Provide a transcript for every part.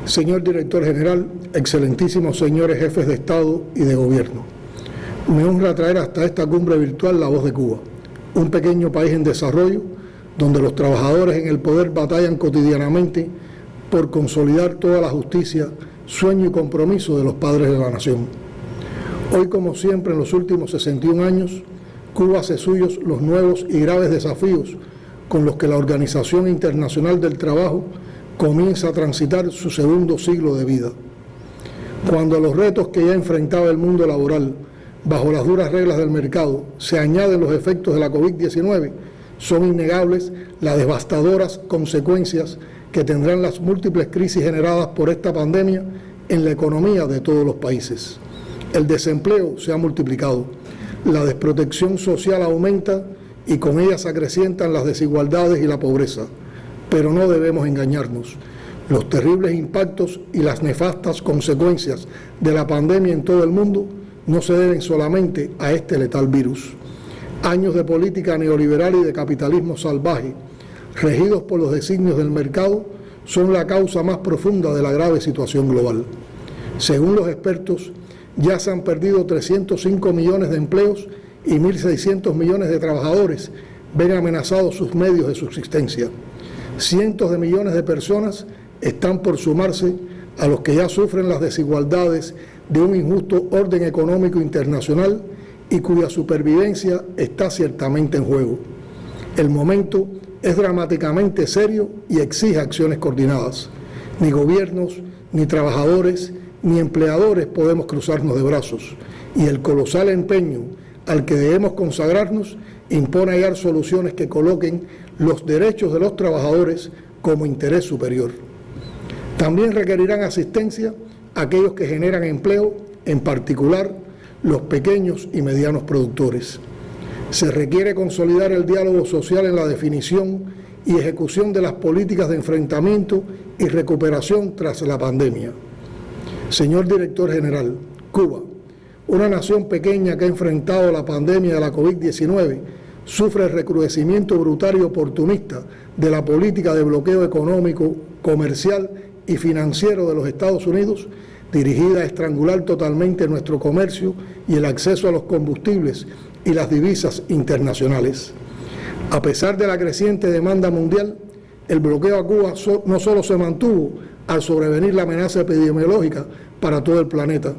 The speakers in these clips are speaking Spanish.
Señor Director General, excelentísimos señores jefes de Estado y de Gobierno, me honra traer hasta esta cumbre virtual la voz de Cuba, un pequeño país en desarrollo donde los trabajadores en el poder batallan cotidianamente por consolidar toda la justicia, sueño y compromiso de los padres de la nación. Hoy, como siempre en los últimos 61 años, Cuba hace suyos los nuevos y graves desafíos con los que la Organización Internacional del Trabajo comienza a transitar su segundo siglo de vida. Cuando a los retos que ya enfrentaba el mundo laboral, bajo las duras reglas del mercado, se añaden los efectos de la COVID-19, son innegables las devastadoras consecuencias que tendrán las múltiples crisis generadas por esta pandemia en la economía de todos los países. El desempleo se ha multiplicado, la desprotección social aumenta y con ella se acrecientan las desigualdades y la pobreza. Pero no debemos engañarnos. Los terribles impactos y las nefastas consecuencias de la pandemia en todo el mundo no se deben solamente a este letal virus. Años de política neoliberal y de capitalismo salvaje, regidos por los designios del mercado, son la causa más profunda de la grave situación global. Según los expertos, ya se han perdido 305 millones de empleos y 1.600 millones de trabajadores ven amenazados sus medios de subsistencia. Cientos de millones de personas están por sumarse a los que ya sufren las desigualdades de un injusto orden económico internacional y cuya supervivencia está ciertamente en juego. El momento es dramáticamente serio y exige acciones coordinadas. Ni gobiernos, ni trabajadores, ni empleadores podemos cruzarnos de brazos, y el colosal empeño al que debemos consagrarnos impone hallar soluciones que coloquen los derechos de los trabajadores como interés superior. También requerirán asistencia aquellos que generan empleo, en particular los pequeños y medianos productores. Se requiere consolidar el diálogo social en la definición y ejecución de las políticas de enfrentamiento y recuperación tras la pandemia. Señor Director General, Cuba, una nación pequeña que ha enfrentado la pandemia de la COVID-19, sufre el recrudecimiento brutal y oportunista de la política de bloqueo económico, comercial y financiero de los Estados Unidos, dirigida a estrangular totalmente nuestro comercio y el acceso a los combustibles y las divisas internacionales. A pesar de la creciente demanda mundial, el bloqueo a Cuba no solo se mantuvo al sobrevenir la amenaza epidemiológica para todo el planeta,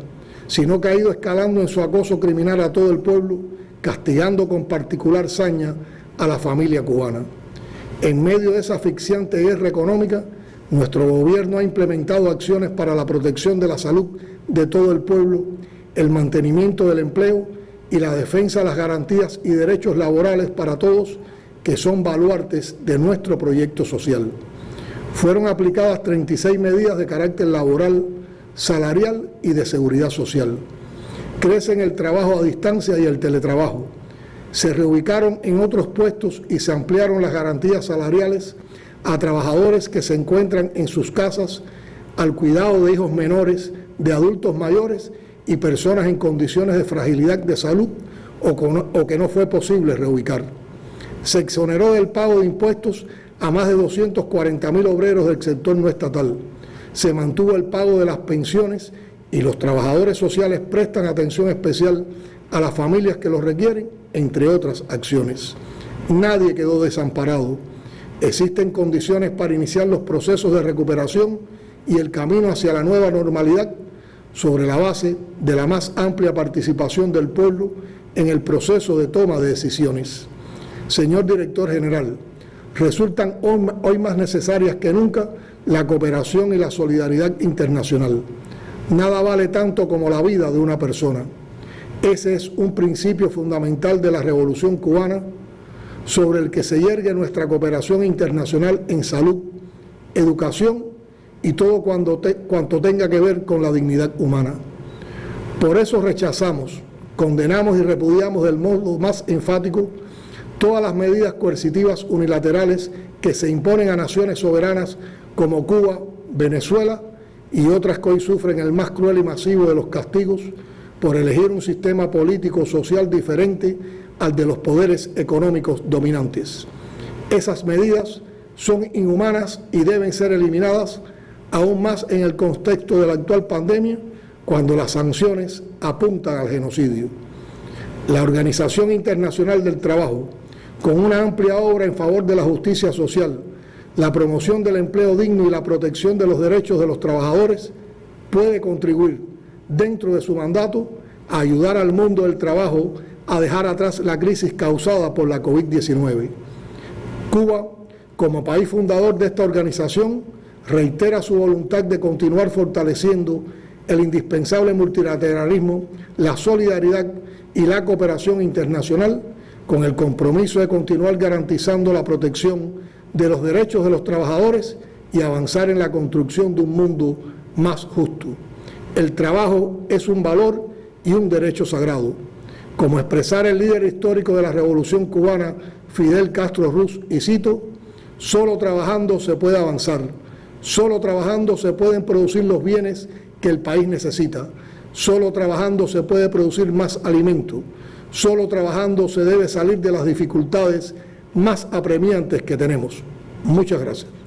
sino que ha ido escalando en su acoso criminal a todo el pueblo, castigando con particular saña a la familia cubana. En medio de esa asfixiante guerra económica, nuestro gobierno ha implementado acciones para la protección de la salud de todo el pueblo, el mantenimiento del empleo y la defensa de las garantías y derechos laborales para todos, que son baluartes de nuestro proyecto social. Fueron aplicadas 36 medidas de carácter laboral, salarial y de seguridad social. Crecen el trabajo a distancia y el teletrabajo. Se reubicaron en otros puestos y se ampliaron las garantías salariales a trabajadores que se encuentran en sus casas al cuidado de hijos menores, de adultos mayores y personas en condiciones de fragilidad de salud o que no fue posible reubicar. Se exoneró del pago de impuestos a más de 240.000 obreros del sector no estatal. Se mantuvo el pago de las pensiones y los trabajadores sociales prestan atención especial a las familias que lo requieren, entre otras acciones. Nadie quedó desamparado. Existen condiciones para iniciar los procesos de recuperación y el camino hacia la nueva normalidad sobre la base de la más amplia participación del pueblo en el proceso de toma de decisiones. Señor Director General, resultan hoy más necesarias que nunca la cooperación y la solidaridad internacional. Nada vale tanto como la vida de una persona. Ese es un principio fundamental de la Revolución Cubana, sobre el que se yergue nuestra cooperación internacional en salud, educación y todo cuanto tenga que ver con la dignidad humana. Por eso rechazamos, condenamos y repudiamos del modo más enfático todas las medidas coercitivas unilaterales que se imponen a naciones soberanas como Cuba, Venezuela y otras que hoy sufren el más cruel y masivo de los castigos por elegir un sistema político social diferente al de los poderes económicos dominantes. Esas medidas son inhumanas y deben ser eliminadas aún más en el contexto de la actual pandemia, cuando las sanciones apuntan al genocidio. La Organización Internacional del Trabajo, con una amplia obra en favor de la justicia social, la promoción del empleo digno y la protección de los derechos de los trabajadores, puede contribuir, dentro de su mandato, a ayudar al mundo del trabajo a dejar atrás la crisis causada por la COVID-19. Cuba, como país fundador de esta organización, reitera su voluntad de continuar fortaleciendo el indispensable multilateralismo, la solidaridad y la cooperación internacional, con el compromiso de continuar garantizando la protección de los derechos de los trabajadores y avanzar en la construcción de un mundo más justo. El trabajo es un valor y un derecho sagrado. Como expresara el líder histórico de la Revolución Cubana, Fidel Castro Ruz, y cito: solo trabajando se puede avanzar, solo trabajando se pueden producir los bienes que el país necesita, solo trabajando se puede producir más alimento, solo trabajando se debe salir de las dificultades más apremiantes que tenemos. Muchas gracias.